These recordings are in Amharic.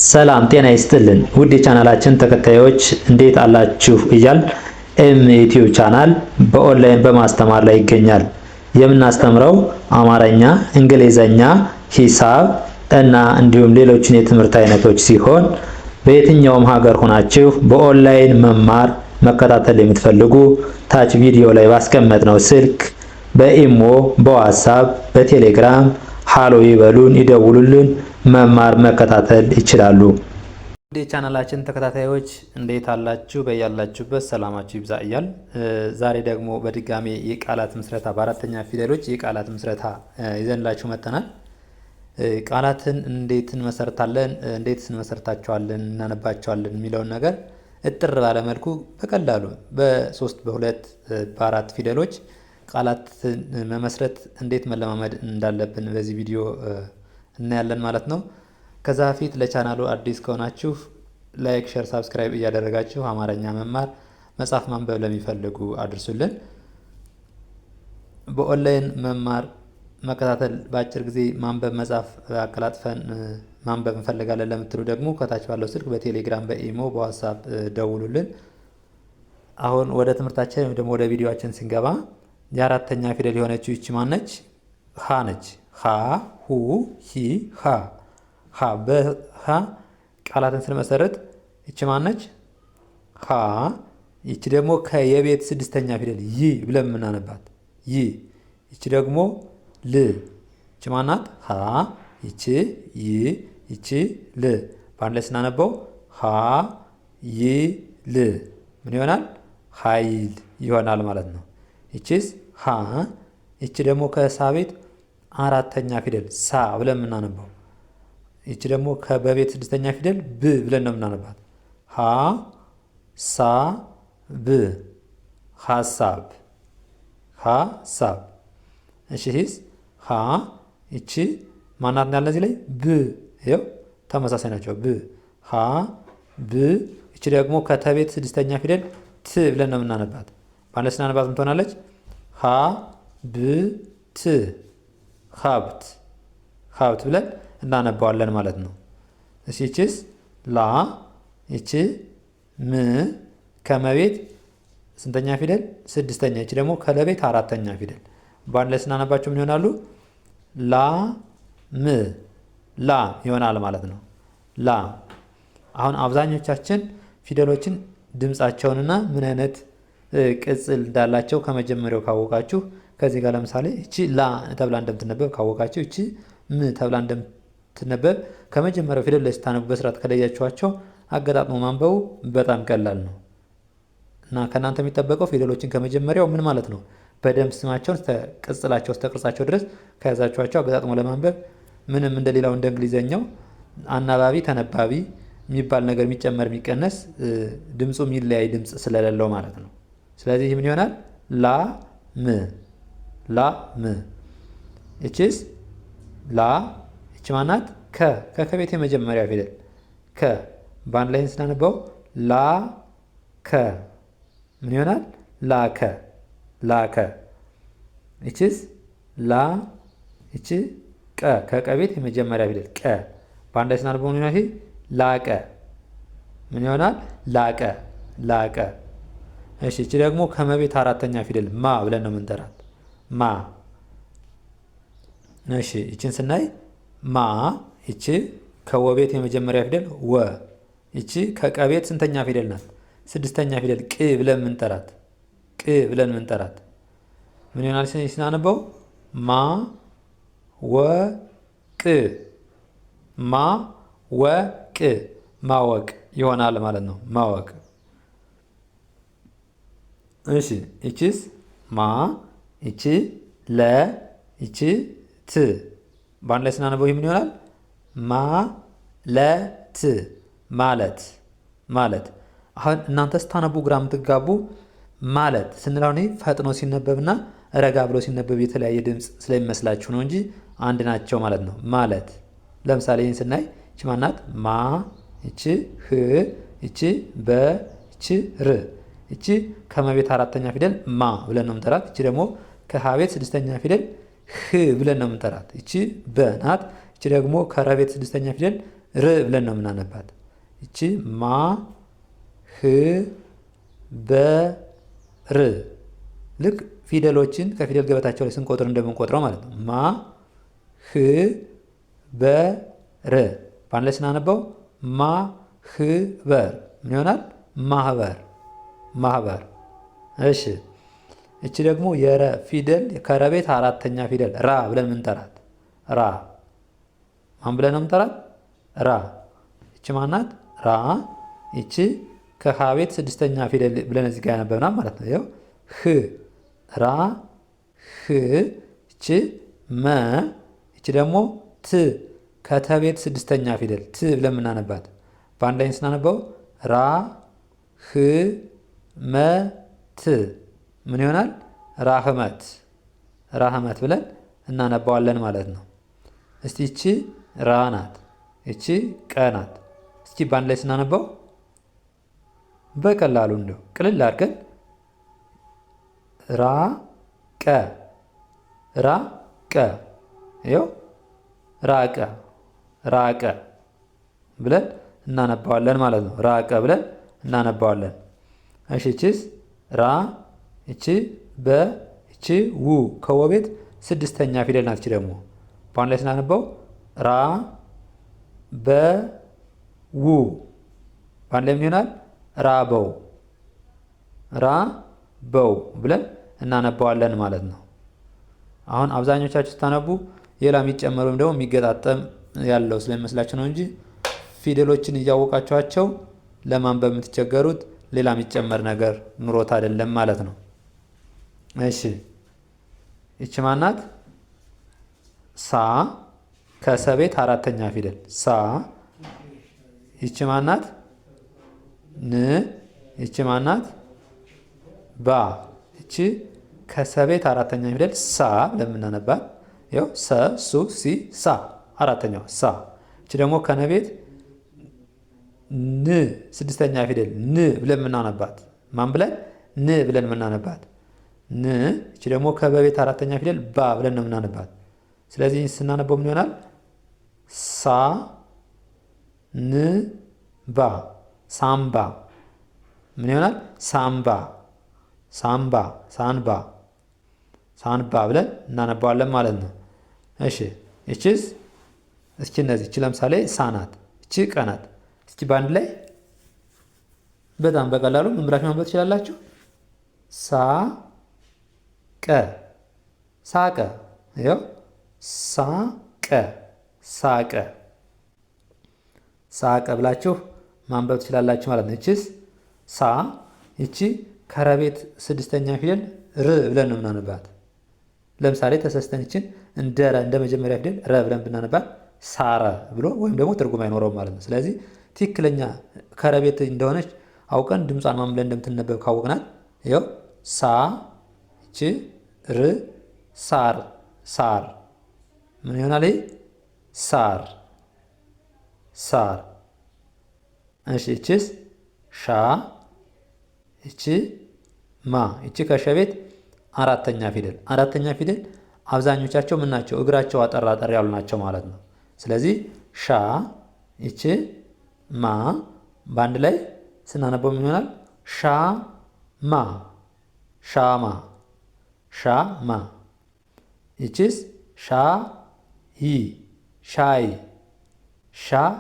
ሰላም ጤና ይስጥልን ውድ የቻናላችን ተከታዮች እንዴት አላችሁ እያል ዩቲዩብ ቻናል በኦንላይን በማስተማር ላይ ይገኛል። የምናስተምረው አማርኛ፣ እንግሊዘኛ፣ ሂሳብ እና እንዲሁም ሌሎችን የትምህርት አይነቶች ሲሆን በየትኛውም ሀገር ሆናችሁ በኦንላይን መማር መከታተል የምትፈልጉ ታች ቪዲዮ ላይ ባስቀመጥነው ስልክ በኢሞ፣ በዋትስአፕ፣ በቴሌግራም ሃሎ ይበሉን፣ ይደውሉልን፣ መማር መከታተል ይችላሉ። ወደ ቻናላችን ተከታታዮች እንዴት አላችሁ? በያላችሁበት ሰላማችሁ ይብዛ እያል ዛሬ ደግሞ በድጋሚ የቃላት ምስረታ በአራተኛ ፊደሎች የቃላት ምስረታ ይዘንላችሁ መጥተናል። ቃላትን እንዴት እንመሰርታለን፣ እንዴት እንመሰርታቸዋለን፣ እናነባቸዋለን የሚለውን ነገር እጥር ባለ መልኩ በቀላሉ በ3 በ2 በ4 ፊደሎች ቃላትን መመስረት እንዴት መለማመድ እንዳለብን በዚህ ቪዲዮ እናያለን ማለት ነው። ከዛ በፊት ለቻናሉ አዲስ ከሆናችሁ ላይክ፣ ሼር፣ ሳብስክራይብ እያደረጋችሁ አማርኛ መማር መጻፍ ማንበብ ለሚፈልጉ አድርሱልን። በኦንላይን መማር መከታተል በአጭር ጊዜ ማንበብ መጻፍ አቀላጥፈን ማንበብ እንፈልጋለን ለምትሉ ደግሞ ከታች ባለው ስልክ በቴሌግራም በኢሞ በዋትስአፕ ደውሉልን። አሁን ወደ ትምህርታችን ወይም ደግሞ ወደ ቪዲዮአችን ስንገባ የአራተኛ ፊደል የሆነችው ይቺ ማነች? ሀ ነች። ሀ ሁ ሂ ሀ ሀ በሀ ቃላትን ስንመሰረት ይቺ ማነች? ሀ። ይቺ ደግሞ ከየቤት ስድስተኛ ፊደል ይ ብለን የምናነባት ይ። ይቺ ደግሞ ል። ይቺ ማናት? ሀ። ይቺ ይ፣ ይቺ ል። በአንድ ላይ ስናነበው ሀ ይ ል ምን ይሆናል? ኃይል ይሆናል ማለት ነው። ይቺስ ሀ። ይቺ ደግሞ ከሳ ቤት አራተኛ ፊደል ሳ ብለን የምናነባው። ይቺ ደግሞ ከበቤት ስድስተኛ ፊደል ብ ብለን ነው የምናነባት። ሀ ሳ ብ ሀሳብ፣ ሀሳብ። እሺ ሂስ ሀ። ይቺ ማናት ያለ እዚህ ላይ ብ። ይኸው ተመሳሳይ ናቸው። ብ ሀ ብ። ይቺ ደግሞ ከተቤት ስድስተኛ ፊደል ት ብለን ነው የምናነባት። በአንድ ስናነባት ምን ትሆናለች? ሀ ብ ት ሀብት፣ ሀብት ብለን እናነባዋለን ማለት ነው። እሺ ይቺስ ላ። ይቺ ም ከመቤት ስንተኛ ፊደል? ስድስተኛ። ይቺ ደግሞ ከለቤት አራተኛ ፊደል። በአንድ ላይ ስናነባቸው ምን ይሆናሉ? ላ ም ላ ይሆናል ማለት ነው። ላ። አሁን አብዛኞቻችን ፊደሎችን ድምፃቸውንና ምን አይነት ቅጽል እንዳላቸው ከመጀመሪያው ካወቃችሁ ከዚህ ጋር ለምሳሌ እቺ ላ ተብላ እንደምትነበብ ካወቃችሁ እቺ ም ተብላ እንደምትነበብ ከመጀመሪያው ፊደል ላይ ስታነቡ በስርዓት ከለያችኋቸው አገጣጥሞ ማንበቡ በጣም ቀላል ነው እና ከእናንተ የሚጠበቀው ፊደሎችን ከመጀመሪያው ምን ማለት ነው በደንብ ስማቸውን እስከ ቅጽላቸው እስከ ቅርጻቸው ድረስ ከያዛችኋቸው አገጣጥሞ ለማንበብ ምንም እንደሌላው እንደ እንግሊዘኛው አናባቢ ተነባቢ የሚባል ነገር የሚጨመር የሚቀነስ ድምፁ የሚለያይ ድምፅ ስለሌለው ማለት ነው። ስለዚህ ምን ይሆናል? ላ ም ላ ም። እቺስ ላ። እቺ ማናት? ከ ከቤት የመጀመሪያ ፊደል ከ። በአንድ ላይ ስናነበው ላ ከ ምን ይሆናል? ላከ፣ ላከ። እቺስ ላ። እቺ ቀ ከቀቤት የመጀመሪያ ፊደል ቀ። በአንድ ላይ ስናነበው ምን ይሆናል? ላቀ ምን ይሆናል? ላቀ፣ ላቀ። እሺ እቺ ደግሞ ከመቤት አራተኛ ፊደል ማ ብለን ነው የምንጠራት ማ። እሺ እቺን ስናይ ማ። እቺ ከወቤት የመጀመሪያ ፊደል ወ። እቺ ከቀቤት ስንተኛ ፊደል ናት? ስድስተኛ ፊደል ቅ ብለን የምንጠራት ቅ ብለን የምንጠራት ምን ይሆናል ስናነበው? ማ ወ ቅ ማ ወ ቅ ማወቅ ይሆናል ማለት ነው። ማወቅ። እሺ እቺስ ማ። እቺ ለ። እቺ ት። በአንድ ላይ ስናነበው ምን ይሆናል? ማ ለ ት ማለት፣ ማለት። አሁን እናንተ ስታነቡ ግራ የምትጋቡ ማለት ስንለው ፈጥኖ ሲነበብና ረጋ ብሎ ሲነበብ የተለያየ ድምፅ ስለሚመስላችሁ ነው እንጂ አንድ ናቸው ማለት ነው። ማለት ለምሳሌ ይህን ስናይ እቺ ማናት? ማ። እቺ ህ። እቺ በ። እቺ ር። እቺ ከመቤት አራተኛ ፊደል ማ ብለን ነው የምንጠራት። እቺ ደግሞ ከሀቤት ስድስተኛ ፊደል ህ ብለን ነው የምንጠራት። እቺ በ ናት። እቺ ደግሞ ከረቤት ስድስተኛ ፊደል ር ብለን ነው የምናነባት። ይቺ ማ ህ በ ር ልክ ፊደሎችን ከፊደል ገበታቸው ላይ ስንቆጥር እንደምንቆጥረው ማለት ነው። ማ ህ በ ር በአንድ ላይ ስናነበው ማ ህ በር ምን ይሆናል? ማህበር ማህበር። እሺ እቺ ደግሞ የረ ፊደል ከረቤት አራተኛ ፊደል ራ ብለን ምንጠራት ራ ማን ብለን ነው ምንጠራት? ራ። እቺ ማናት? ራ። እቺ ከሀ ቤት ስድስተኛ ፊደል ብለን እዚህ ጋር ያነበብናል ማለት ነው። ይኸው ህ ራ ህ። እቺ መ። እቺ ደግሞ ት ከተቤት ስድስተኛ ፊደል ት ብለን ምናነባት በአንድ ላይ ስናነበው ራ ህ መ ት ምን ይሆናል? ራህመት ራህመት ብለን እናነባዋለን ማለት ነው። እስቲ እቺ ራ ናት፣ እቺ ቀ ናት። እስቲ በአንድ ላይ ስናነበው በቀላሉ እንደው ቅልል አድርገን ራ ቀ ራ ቀ ይኸው ራቀ ራቀ ብለን እናነባዋለን ማለት ነው። ራቀ ብለን እናነባዋለን። እሺ እቺስ ራ፣ እቺ በ፣ እቺ ው ከወቤት ስድስተኛ ፊደል ናት። እቺ ደግሞ በአንድ ላይ ስናነበው ራ በ ው በአንድ ላይ ምን ይሆናል? ራበው ራበው ብለን እናነባዋለን ማለት ነው። አሁን አብዛኞቻችሁ ስታነቡ ሌላ የሚጨመር ወይም ደግሞ የሚገጣጠም ያለው ስለሚመስላችሁ ነው እንጂ ፊደሎችን እያወቃችኋቸው ለማንበብ የምትቸገሩት ሌላ የሚጨመር ነገር ኑሮት አይደለም ማለት ነው። እሺ ይቺ ማናት? ሳ ከሰቤት አራተኛ ፊደል ሳ። ይቺ ማናት? ን። ይቺ ማናት? ባ። ይቺ ከሰቤት አራተኛ ፊደል ሳ ለምናነባት ያው ሰ ሱ ሲ ሳ አራተኛው ሳ። ይቺ ደግሞ ከነቤት ን ስድስተኛ ፊደል ን ብለን የምናነባት ማን ብለን? ን ብለን የምናነባት ን። ይቺ ደግሞ ከበቤት አራተኛ ፊደል ባ ብለን ነው የምናነባት። ስለዚህ ስናነበው ምን ይሆናል? ሳ ን ባ ሳምባ ምን ይሆናል? ሳምባ ሳምባ ሳንባ ሳንባ ብለን እናነባዋለን ማለት ነው። እሺ እቺስ እስኪ እነዚህ እቺ ለምሳሌ ሳ ናት፣ እቺ ቀ ናት። እስኪ በአንድ ላይ በጣም በቀላሉ ምን ብላችሁ ማንበብ ትችላላችሁ? ሳ ቀ ሳቀ። ይኸው ሳቀ ሳቀ ሳቀ ብላችሁ ማንበብ ትችላላችሁ ማለት ነው። እቺስ ሳ። እቺ ከረቤት ስድስተኛ ፊደል ር ብለን ነው የምናነባት። ለምሳሌ ተሰስተን እችን እንደ መጀመሪያ ፊደል ረ ብለን ብናነባት ሳረ ብሎ ወይም ደግሞ ትርጉም አይኖረውም ማለት ነው። ስለዚህ ትክክለኛ ከረቤት እንደሆነች አውቀን ድምጿን ማን ብለን እንደምትነበብ ካወቅናት ይኸው ሳ እቺ ር ሳር ሳር ምን ይሆናል? ሳር ሳር። እሺ እቺስ ሻ። እቺ ማ። እቺ ከሸቤት አራተኛ ፊደል አብዛኞቻቸው ምን ናቸው? እግራቸው አጠር አጠር ያሉ ናቸው ማለት ነው። ስለዚህ ሻ። እቺ ማ በአንድ ላይ ስናነበው ምን ይሆናል? ሻማ ሻማ ሻማ። ይቺስ ሻይ ሻይ ሻይ።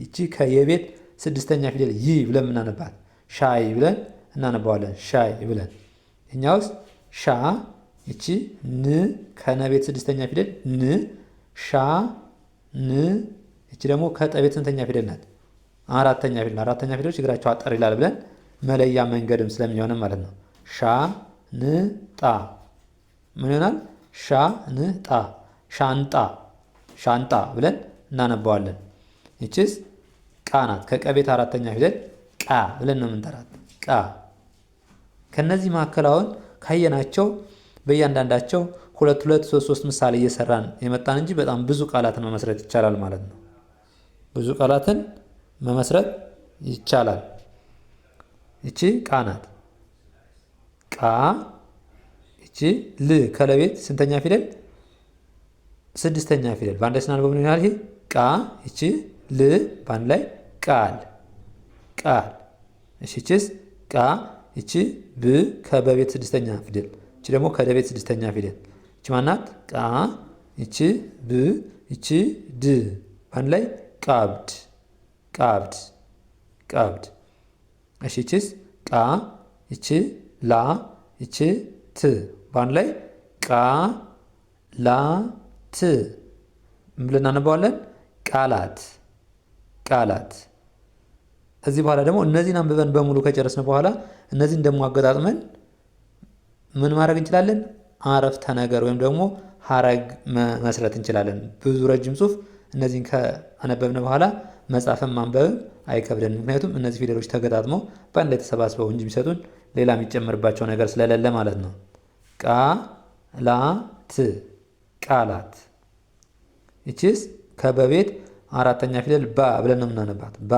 ይቺ ከየቤት ስድስተኛ ፊደል ይ ብለን የምናነባት ሻይ ብለን እናነባዋለን። ሻይ ብለን እኛ ውስጥ ሻ። ይቺ ን ከነቤት ስድስተኛ ፊደል ን ሻ ን። ይቺ ደግሞ ከጠቤት ስንተኛ ፊደል ናት? አራተኛ ፊደል። አራተኛ ፊደሎች እግራቸው አጠር ይላል ብለን መለያ መንገድም ስለሚሆንም ማለት ነው። ሻ ን ጣ ምን ይሆናል? ሻ ን ጣ ሻንጣ ሻንጣ ብለን እናነባዋለን። ይቺስ ቃ ናት። ከቀቤት አራተኛ ፊደል ቃ ብለን ነው የምንጠራት። ቃ። ከነዚህ መካከል አሁን ካየናቸው በእያንዳንዳቸው ሁለት ሁለት ሶስት ሶስት ምሳሌ እየሰራን የመጣን እንጂ በጣም ብዙ ቃላትን መመስረት ይቻላል ማለት ነው። ብዙ ቃላትን መመስረት ይቻላል። ይቺ ቃ ናት። ቃ። ይቺ ል ከለቤት ስንተኛ ፊደል? ስድስተኛ ፊደል። በአንድ ስናነበው ምን ይሆናል? ይሄ ቃ። ይቺ ል በአንድ ላይ ቃል ቃል። እሺ ይቺስ ቃ ይቺ ብ ከበቤት ስድስተኛ ፊደል ይቺ ደግሞ ከደቤት ስድስተኛ ፊደል ይቺ ማናት? ቃ ይቺ ብ ይቺ ድ በአንድ ላይ ቀብድ ቀብድ ቀብድ። እሺ ይቺስ ቃ ይቺ ላ ይቺ ት በአንድ ላይ ቃ ላ ት ብለን እናነባዋለን። ቃላት ቃላት። ከዚህ በኋላ ደግሞ እነዚህን አንብበን በሙሉ ከጨረስን በኋላ እነዚህን ደግሞ አገጣጥመን ምን ማድረግ እንችላለን? አረፍተ ነገር ወይም ደግሞ ሀረግ መስረት እንችላለን። ብዙ ረጅም ጽሁፍ እነዚህን ከአነበብን በኋላ መጻፍም ማንበብም አይከብደን። ምክንያቱም እነዚህ ፊደሎች ተገጣጥመው በአንድ ላይ ተሰባስበው እንጂ የሚሰጡን ሌላ የሚጨምርባቸው ነገር ስለሌለ ማለት ነው። ቃላት ቃላት። ይቺስ ከበቤት አራተኛ ፊደል ባ ብለን ነው የምናነባት። ባ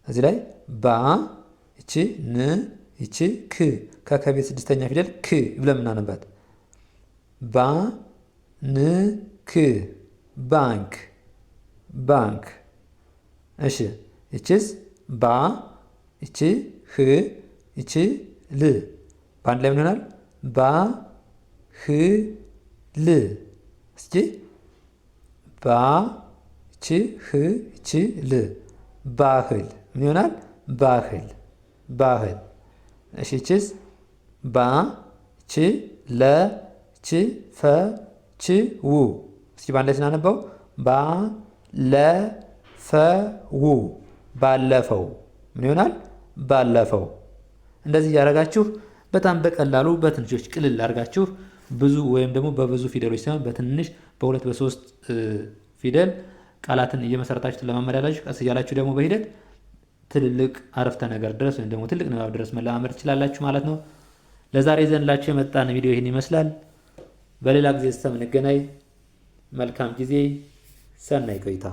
እዚህ ላይ ባ ይቺ ን ይቺ ክ ከቤት ስድስተኛ ፊደል ክ ብለን የምናነባት ባ ን ክ ባንክ ባንክ። እሺ ይቺስ ባ ይቺ ህ ይቺ ል በአንድ ላይ ምን ይሆናል? ባ ህ ል። እስኪ ባ ይቺ ህ ይቺ ል ባህል ምን ይሆናል? ባህል ባህል። እሺ ይቺስ ባ ይቺ ለ ይቺ ፈ ይቺ ው እስኪ በአንድ ላይ ስናነበው ባ ለ ፈ ው ባለፈው ምን ይሆናል? ባለፈው። እንደዚህ እያደረጋችሁ በጣም በቀላሉ በትንሾች ቅልል አድርጋችሁ ብዙ ወይም ደግሞ በብዙ ፊደሎች ሳይሆን በትንሽ በሁለት በሶስት ፊደል ቃላትን እየመሰረታችሁ ለማመዳላችሁ ቀስ እያላችሁ ደግሞ በሂደት ትልልቅ አረፍተ ነገር ድረስ ወይም ደግሞ ትልቅ ንባብ ድረስ መለማመድ ትችላላችሁ ማለት ነው። ለዛሬ ዘንላችሁ የመጣን ቪዲዮ ይህን ይመስላል። በሌላ ጊዜ እስከምንገናኝ መልካም ጊዜ፣ ሰናይ ቆይታ